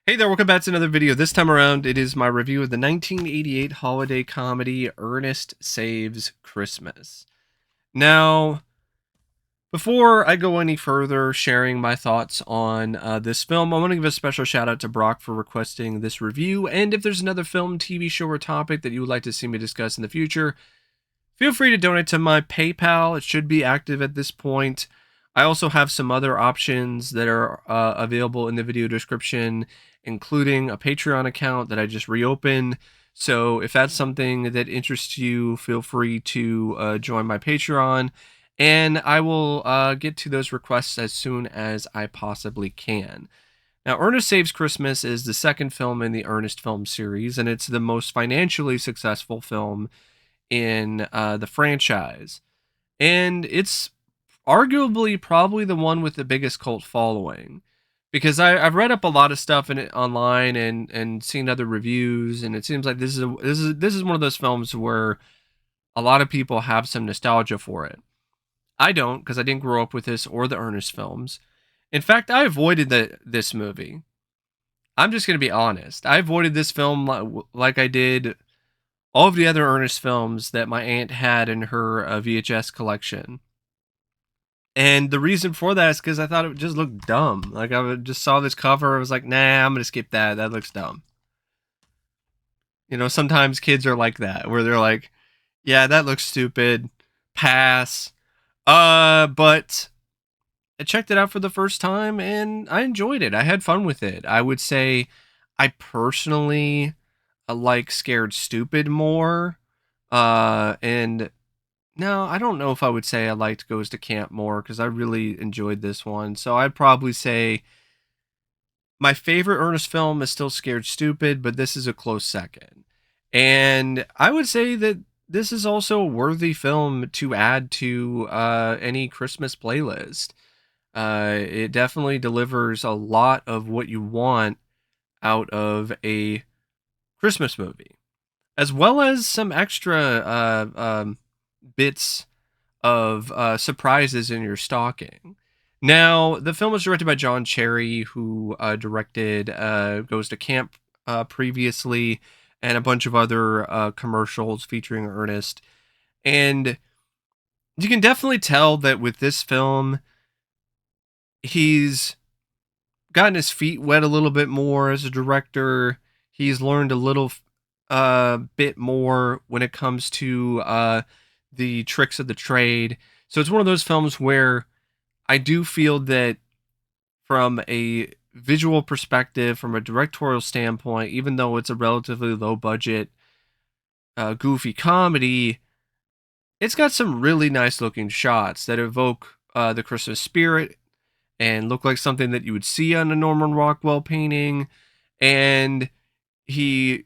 Hey there, welcome back to another video. This time around, it is my review of the 1988 holiday comedy Ernest Saves Christmas. Now, before I go any further sharing my thoughts on this film, I want to give a special shout out to Brock for requesting this review. And if there's another film, TV show, or topic that you would like to see me discuss in the future, feel free to donate to my PayPal. It should be active at this point. I also have some other options that are available in the video description, including a Patreon account that I just reopened. So if that's something that interests you, feel free to join my Patreon, and I will get to those requests as soon as I possibly can. Now, Ernest Saves Christmas is the second film in the Ernest film series, and it's the most financially successful film in the franchise. And it's arguably probably the one with the biggest cult following, because I've read up a lot of stuff in it online and seen other reviews, and it seems like this is one of those films where a lot of people have some nostalgia for it. I don't, because I didn't grow up with this or the Ernest films. In fact, I avoided this movie. I'm just going to be honest. I avoided this film like I did all of the other Ernest films that my aunt had in her VHS collection. And the reason for that is because I thought it just looked dumb. Like, just saw this cover, I was like, nah, I'm going to skip that. That looks dumb. You know, sometimes kids are like that, where they're like, yeah, that looks stupid. Pass. But I checked it out for the first time and I enjoyed it. I had fun with it. I would say I personally like Scared Stupid more. And no, I don't know if I would say I liked Goes to Camp more, because I really enjoyed this one. So I'd probably say my favorite Ernest film is still Scared Stupid, but this is a close second. And I would say that this is also a worthy film to add to any Christmas playlist. It definitely delivers a lot of what you want out of a Christmas movie, as well as some extra bits of surprises in your stocking. Now, the film was directed by John Cherry, who directed Goes to Camp previously, and a bunch of other commercials featuring Ernest. And you can definitely tell that with this film, he's gotten his feet wet a little bit more as a director. He's learned a little bit more when it comes to the tricks of the trade. So it's one of those films where I do feel that from a visual perspective, from a directorial standpoint, even though it's a relatively low budget, goofy comedy, it's got some really nice looking shots that evoke the Christmas spirit and look like something that you would see on a Norman Rockwell painting. And he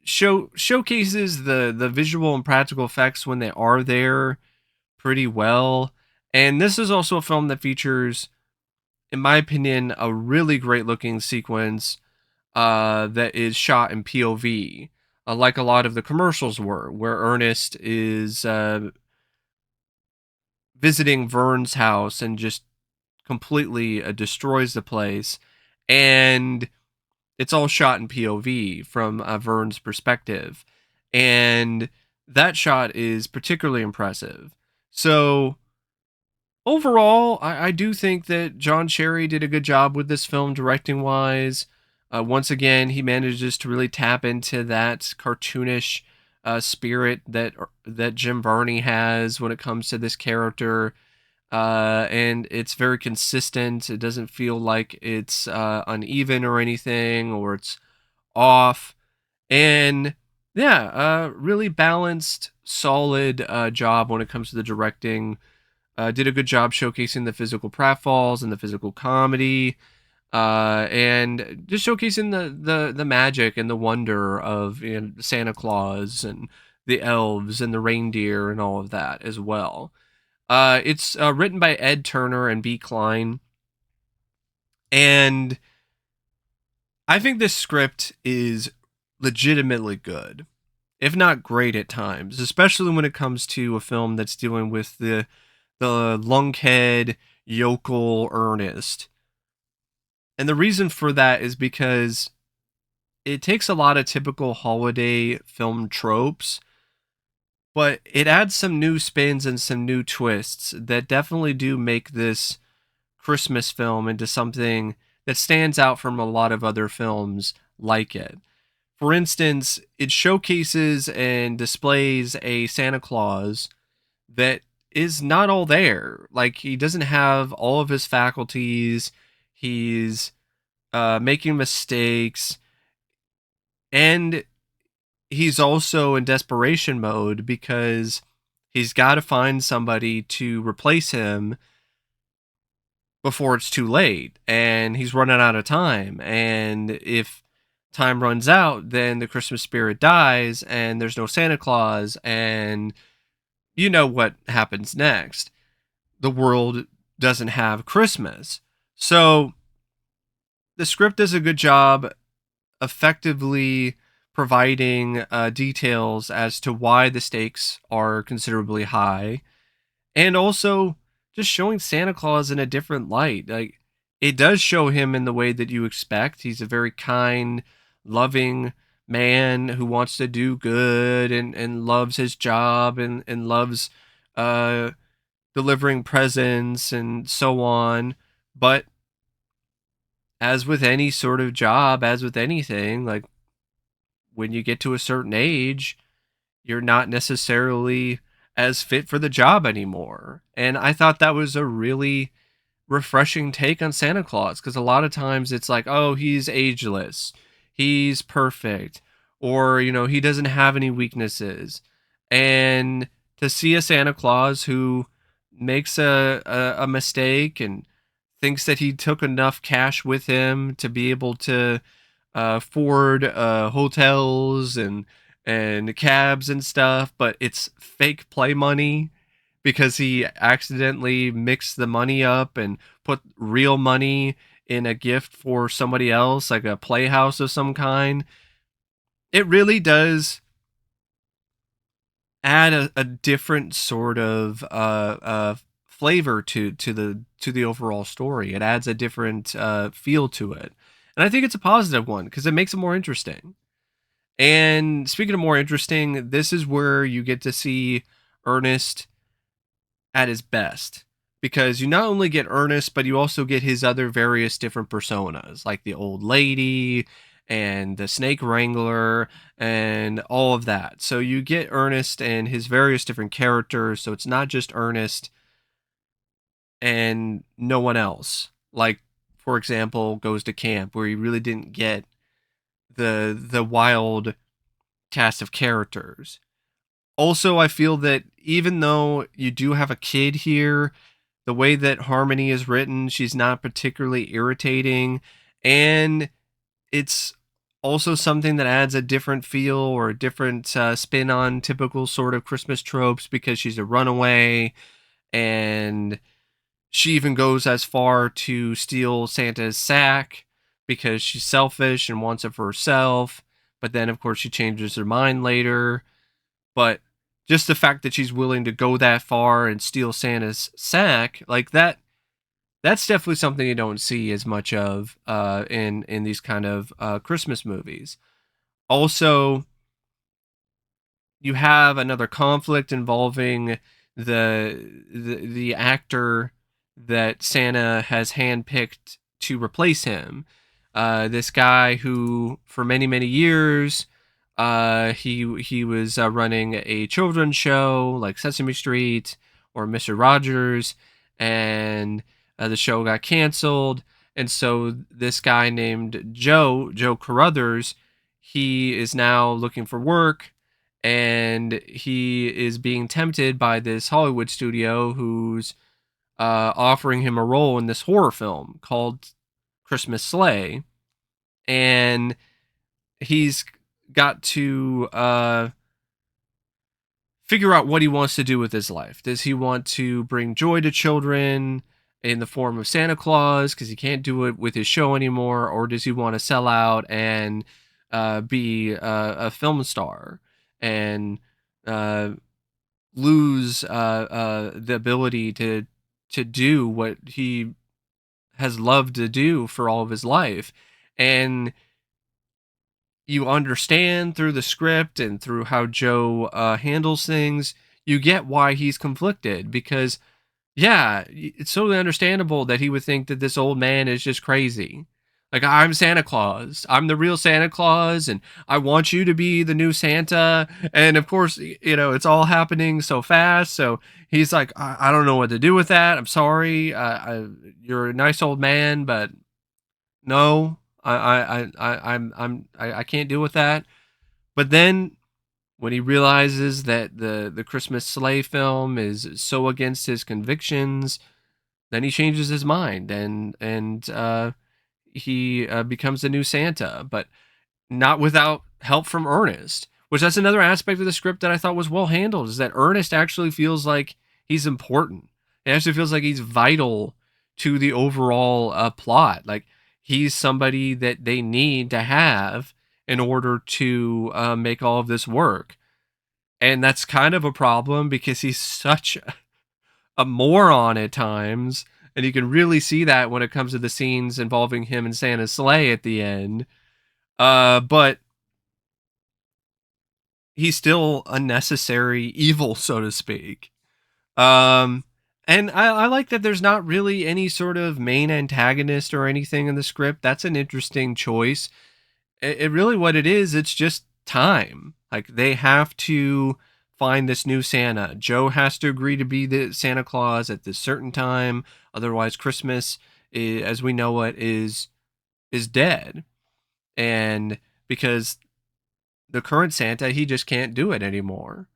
showcases the visual and practical effects when they are there pretty well. And this is also a film that features, in my opinion, a really great looking sequence that is shot in POV, like a lot of the commercials were, where Ernest is visiting Vern's house and just completely destroys the place. And it's all shot in POV from Vern's perspective. And that shot is particularly impressive. So overall, I do think that John Cherry did a good job with this film, directing wise. Once again, he manages to really tap into that cartoonish spirit that Jim Varney has when it comes to this character. And it's very consistent. It doesn't feel like it's uneven or anything, or it's off. And yeah, really balanced, solid job when it comes to the directing. Did a good job showcasing the physical pratfalls and the physical comedy, and just showcasing the magic and the wonder of, you know, Santa Claus and the elves and the reindeer and all of that as well. It's written by Ed Turner and B. Klein, and I think this script is legitimately good, if not great at times, especially when it comes to a film that's dealing with the lunkhead yokel Ernest. And the reason for that is because it takes a lot of typical holiday film tropes, but it adds some new spins and some new twists that definitely do make this Christmas film into something that stands out from a lot of other films like it. For instance, it showcases and displays a Santa Claus that is not all there. Like, he doesn't have all of his faculties. He's making mistakes, and he's also in desperation mode because he's got to find somebody to replace him before it's too late, and he's running out of time. And if time runs out, then the Christmas spirit dies and there's no Santa Claus, and you know what happens next. The world doesn't have Christmas. So the script does a good job effectively providing details as to why the stakes are considerably high, and also just showing Santa Claus in a different light. Like, it does show him in the way that you expect. He's a very kind, loving man who wants to do good, and loves his job, and loves uh, delivering presents and so on. But as with any sort of job, as with anything, like, when you get to a certain age, you're not necessarily as fit for the job anymore. And I thought that was a really refreshing take on Santa Claus, because a lot of times it's like, oh, he's ageless, he's perfect, or, he doesn't have any weaknesses. And to see a Santa Claus who makes a mistake and thinks that he took enough cash with him to be able to afford hotels and cabs and stuff, but it's fake play money because he accidentally mixed the money up and put real money in a gift for somebody else, like a playhouse of some kind. It really does add a different sort of flavor to the overall story. It adds a different feel to it, and I think it's a positive one because it makes it more interesting. And speaking of more interesting, this is where you get to see Ernest at his best, because you not only get Ernest, but you also get his other various different personas, like the old lady and the snake wrangler and all of that. So you get Ernest and his various different characters. So it's not just Ernest and no one else. Like, for example, Goes to Camp, where you really didn't get the wild cast of characters. Also, I feel that even though you do have a kid here, the way that Harmony is written, she's not particularly irritating. And it's also something that adds a different feel or a different spin on typical sort of Christmas tropes, because she's a runaway, and she even goes as far to steal Santa's sack because she's selfish and wants it for herself. But then, of course, she changes her mind later. But just the fact that she's willing to go that far and steal Santa's sack, like that's definitely something you don't see as much of in these kind of Christmas movies. Also, you have another conflict involving the actor that Santa has handpicked to replace him. This guy who, for many years, he was running a children's show like Sesame Street or Mister Rogers, and the show got canceled. And so this guy named Joe Carruthers, he is now looking for work, and he is being tempted by this Hollywood studio who's offering him a role in this horror film called Christmas Sleigh. And he's got to figure out what he wants to do with his life. Does he want to bring joy to children in the form of Santa Claus because he can't do it with his show anymore, or does he want to sell out and be a film star and uh, lose the ability to do what he has loved to do for all of his life? And you understand through the script and through how Joe handles things, you get why he's conflicted because yeah, it's totally understandable that he would think that this old man is just crazy. Like, I'm Santa Claus. I'm the real Santa Claus, and I want you to be the new Santa. And of course, it's all happening so fast. So he's like, I don't know what to do with that. I'm sorry. You're a nice old man, but no, I can't deal with that. But then when he realizes that the Christmas sleigh film is so against his convictions, then he changes his mind and he becomes the new Santa, but not without help from Ernest. Which that's another aspect of the script that I thought was well handled is that Ernest actually feels like he's important. It actually feels like he's vital to the overall plot. Like he's somebody that they need to have in order to make all of this work. And that's kind of a problem because he's such a moron at times. And you can really see that when it comes to the scenes involving him and Santa's sleigh at the end. But he's still a necessary evil, so to speak. Um, and I like that there's not really any sort of main antagonist or anything in the script. That's an interesting choice. It really what it is, it's just time. Like they have to find this new Santa. Joe has to agree to be the Santa Claus at this certain time. Otherwise, Christmas, as we know it, is dead. And because the current Santa, he just can't do it anymore.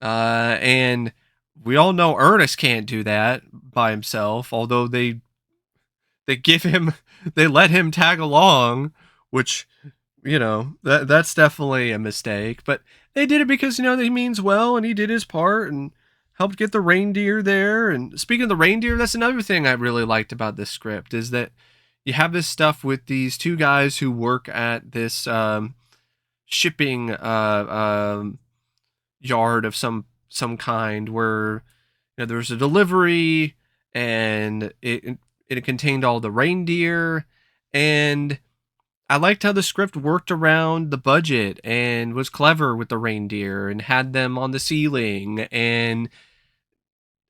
And we all know Ernest can't do that by himself, although they give him they let him tag along, which that's definitely a mistake. But they did it because he means well and he did his part and helped get the reindeer there. And speaking of the reindeer, that's another thing I really liked about this script is that you have this stuff with these two guys who work at this shipping yard of some kind where there's a delivery and it contained all the reindeer. And I liked how the script worked around the budget and was clever with the reindeer and had them on the ceiling and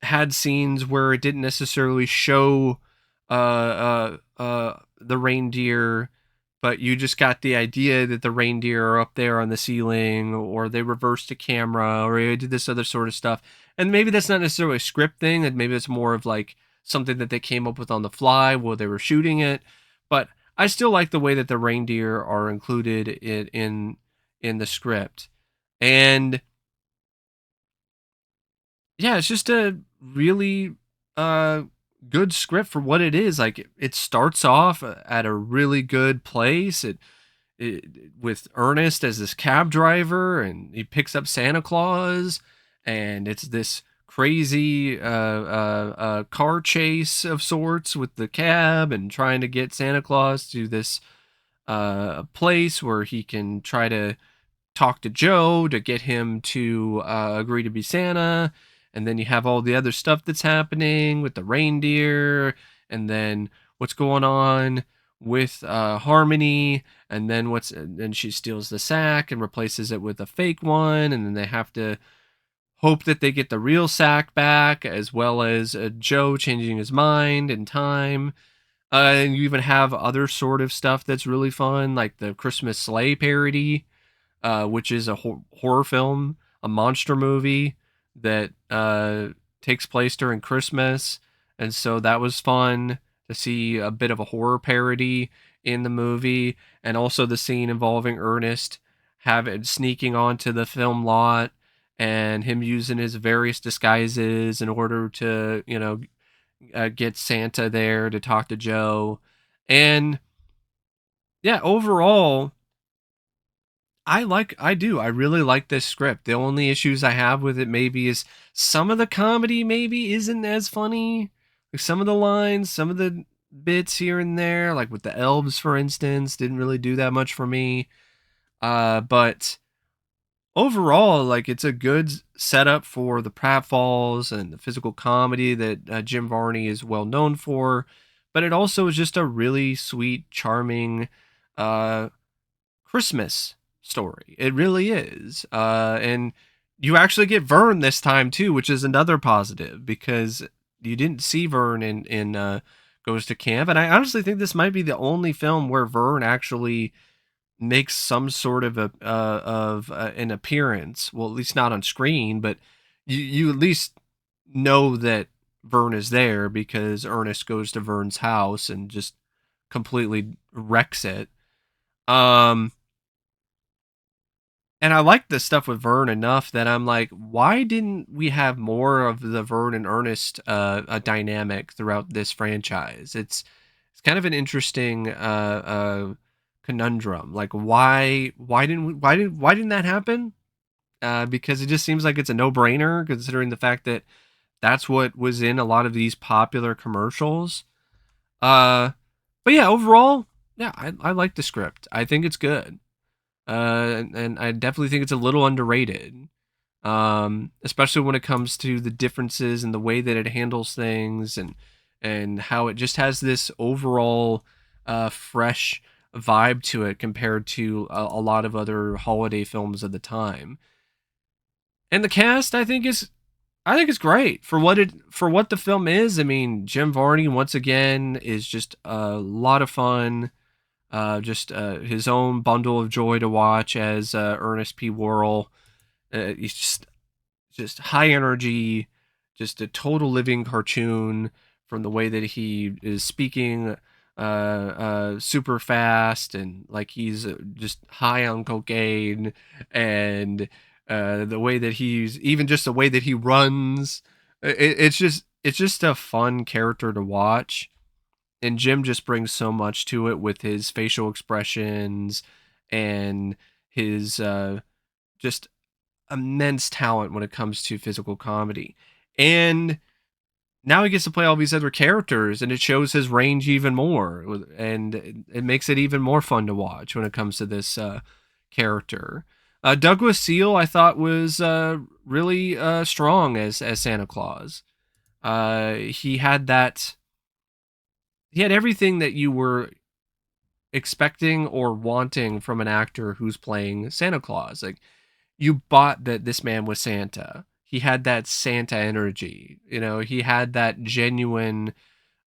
had scenes where it didn't necessarily show the reindeer, but you just got the idea that the reindeer are up there on the ceiling, or they reversed the camera, or they did this other sort of stuff. And maybe that's not necessarily a script thing, that maybe it's more of like something that they came up with on the fly while they were shooting it. But I still like the way that the reindeer are included in the script. And yeah, it's just a really uh good script for what it is. Like it starts off at a really good place. It with Ernest as this cab driver, and he picks up Santa Claus, and it's this crazy car chase of sorts with the cab and trying to get Santa Claus to this place where he can try to talk to Joe to get him to agree to be Santa. And then you have all the other stuff that's happening with the reindeer, and then what's going on with Harmony, and then she steals the sack and replaces it with a fake one, and then they have to hope that they get the real sack back, as well as Joe changing his mind in time. And you even have other sort of stuff that's really fun, like the Christmas sleigh parody, which is a horror film, a monster movie that takes place during Christmas. And so that was fun to see a bit of a horror parody in the movie. And also the scene involving Ernest sneaking onto the film lot and him using his various disguises in order to, get Santa there to talk to Joe. And yeah, overall, I really like this script. The only issues I have with it maybe is some of the comedy maybe isn't as funny. Like some of the lines, some of the bits here and there, like with the elves, for instance, didn't really do that much for me. But overall, like it's a good setup for the pratfalls and the physical comedy that Jim Varney is well known for. But it also is just a really sweet, charming, uh, Christmas story. It really is. And you actually get Vern this time too, which is another positive because you didn't see Vern in Goes to Camp, and I honestly think this might be the only film where Vern actually makes some sort of an appearance. Well, at least not on screen, but you at least know that Vern is there because Ernest goes to Vern's house and just completely wrecks it. Um, and I like the stuff with Vern enough that I'm like, why didn't we have more of the Vern and Ernest a dynamic throughout this franchise? It's kind of an interesting conundrum. Like, why didn't that happen? Because it just seems like it's a no brainer considering the fact that that's what was in a lot of these popular commercials. Uh, but yeah, overall, yeah, I like the script. I think it's good. And I definitely think it's a little underrated, especially when it comes to the differences in the way that it handles things and how it just has this overall fresh vibe to it compared to a lot of other holiday films of the time. And the cast, I think it's great for what the film is. I mean, Jim Varney once again is just a lot of fun. Just his own bundle of joy to watch as Ernest P. Worrell. He's just high energy, just a total living cartoon from the way that he is speaking super fast and like he's just high on cocaine and the way that he's even just the way that he runs. It's just a fun character to watch, and Jim just brings so much to it with his facial expressions and his just immense talent when it comes to physical comedy. And now he gets to play all these other characters, and it shows his range even more, and it makes it even more fun to watch when it comes to this character. Douglas Seale, I thought, was really strong as Santa Claus. He had that. He had everything that you were expecting or wanting from an actor who's playing Santa Claus. Like you bought that this man was Santa. He had that Santa energy. You know, he had that genuine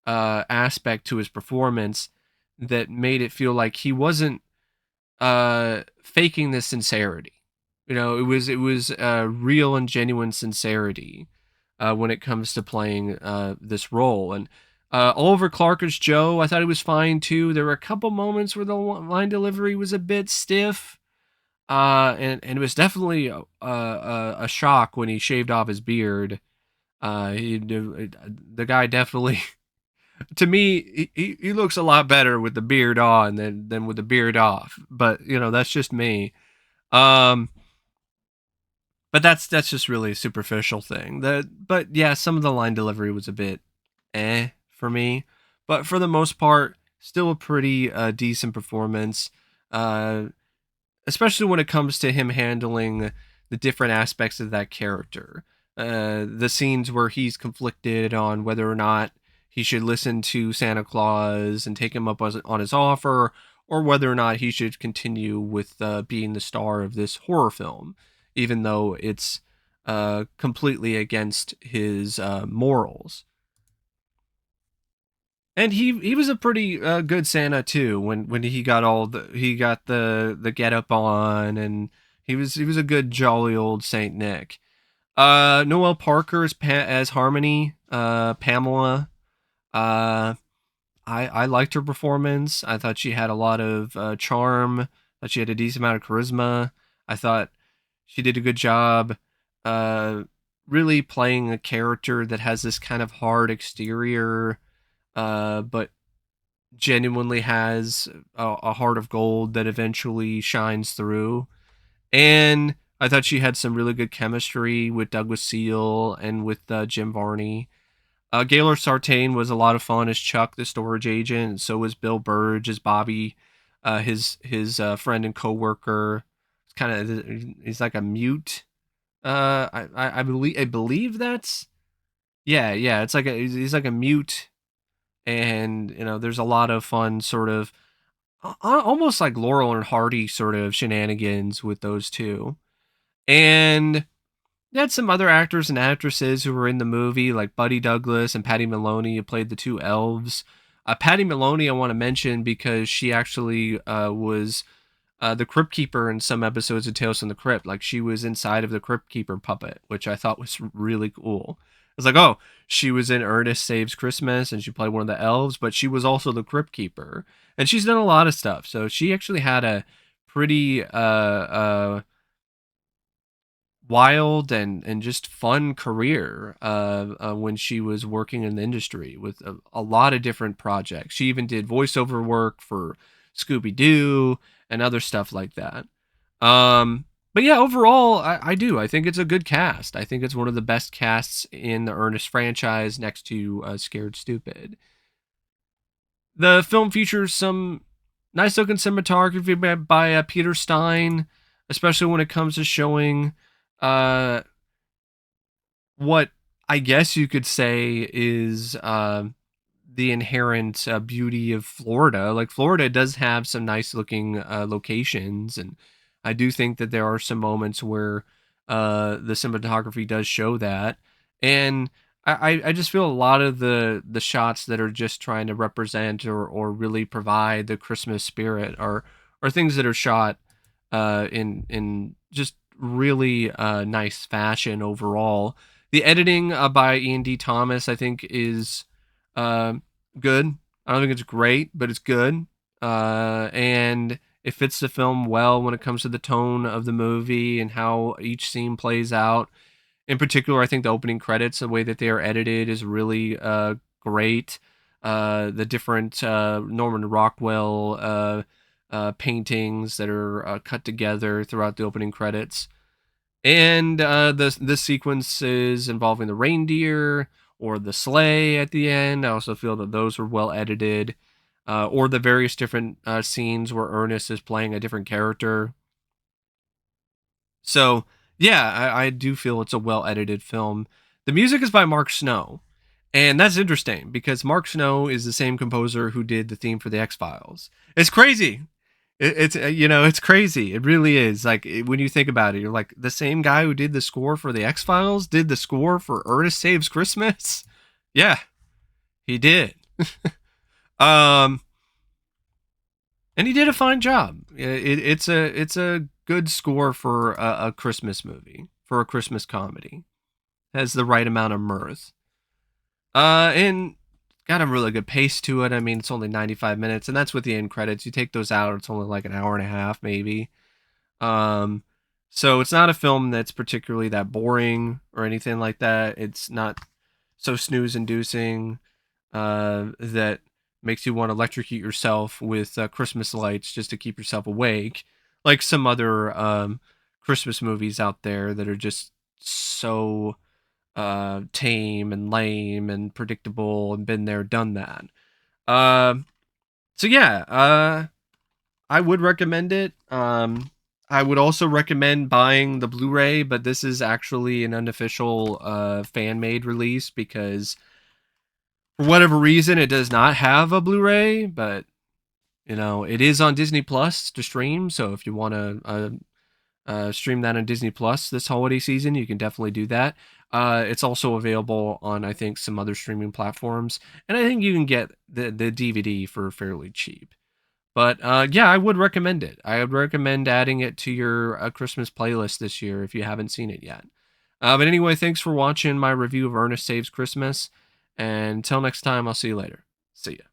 aspect to his performance that made it feel like he wasn't faking the sincerity. You know, it was real and genuine sincerity when it comes to playing this role. And Oliver Clark as Joe, I thought he was fine too. There were a couple moments where the line delivery was a bit stiff, and it was definitely a shock when he shaved off his beard. The guy definitely, to me, he looks a lot better with the beard on than with the beard off. But you know, that's just me. Um, but that's just really a superficial thing. But yeah, some of the line delivery was a bit for me, but for the most part, still a pretty decent performance. Uh, Especially when it comes to him handling the different aspects of that character. The scenes where he's conflicted on whether or not he should listen to Santa Claus and take him up on his offer, or whether or not he should continue with being the star of this horror film, even though it's completely against his morals. And he was a pretty good Santa too when he got the get up on, and he was a good jolly old Saint Nick. Noelle Parker as Harmony, Pamela. Uh, I liked her performance. I thought she had a lot of charm. That she had a decent amount of charisma. I thought she did a good job. Uh, Really playing a character that has this kind of hard exterior, but genuinely has a heart of gold that eventually shines through. And I thought she had some really good chemistry with Douglas Seale and with Jim Varney. Gailard Sartain was a lot of fun as Chuck, the storage agent, and so was Bill Byrge as Bobby, his friend and coworker. It's kind of he's like a mute. I believe that's yeah. It's like he's like a mute, and you know there's a lot of fun sort of almost like Laurel and Hardy sort of shenanigans with those two. And they had some other actors and actresses who were in the movie, like Buddy Douglas and Patty Maloney, who played the two elves. Patty Maloney, I want to mention because she actually was the Crypt Keeper in some episodes of Tales from the Crypt. Like she was inside of the Crypt Keeper puppet, which I thought was really cool. I was like, oh, she was in Ernest Saves Christmas and she played one of the elves, but she was also the Crypt Keeper. And she's done a lot of stuff. So she actually had a pretty wild and just fun career when she was working in the industry with a lot of different projects. She even did voiceover work for Scooby Doo and other stuff like that. But yeah, overall, I do. I think it's a good cast. I think it's one of the best casts in the Ernest franchise, next to Scared Stupid. The film features some nice looking cinematography by Peter Stein, especially when it comes to showing uh, what I guess you could say is the inherent beauty of Florida. Like Florida does have some nice looking locations, and I do think that there are some moments where the cinematography does show that. And I just feel a lot of the shots that are just trying to represent or really provide the Christmas spirit are things that are shot in just really nice fashion overall. The editing by Ian D. Thomas, I think, is uh, good. I don't think it's great, but it's good. And it fits the film well when it comes to the tone of the movie and how each scene plays out. In particular, I think the opening credits, the way that they are edited, is really great. The different Norman Rockwell paintings that are cut together throughout the opening credits, and the sequences involving the reindeer or the sleigh at the end. I also feel that those were well edited, or the various different scenes where Ernest is playing a different character. So yeah, I do feel it's a well edited film. The music is by Mark Snow, and that's interesting because Mark Snow is the same composer who did the theme for the X Files. It's crazy. It's it's crazy. It really is. Like when you think about it, you're like the same guy who did the score for the X Files did the score for Ernest Saves Christmas. Yeah, he did. um, and he did a fine job. It's a good score for a Christmas movie, for a Christmas comedy. Has the right amount of mirth. And got a really good pace to it. I mean, it's only 95 minutes, and that's with the end credits. You take those out, it's only like an hour and a half, maybe. Um, so it's not a film that's particularly that boring or anything like that. It's not so snooze inducing that makes you want to electrocute yourself with Christmas lights just to keep yourself awake, like some other Christmas movies out there that are just so tame and lame and predictable and been there, done that. Uh, so yeah, I would recommend it. I would also recommend buying the Blu-ray, but this is actually an unofficial fan-made release because for whatever reason it does not have a Blu-ray, but it is on Disney Plus to stream. So if you want to stream that on Disney Plus this holiday season, you can definitely do that. It's also available on, I think, some other streaming platforms, and I think you can get the DVD for fairly cheap. But yeah, I would recommend it. I would recommend adding it to your Christmas playlist this year if you haven't seen it yet. But anyway, thanks for watching my review of Ernest Saves Christmas. And until next time, I'll see you later. See ya.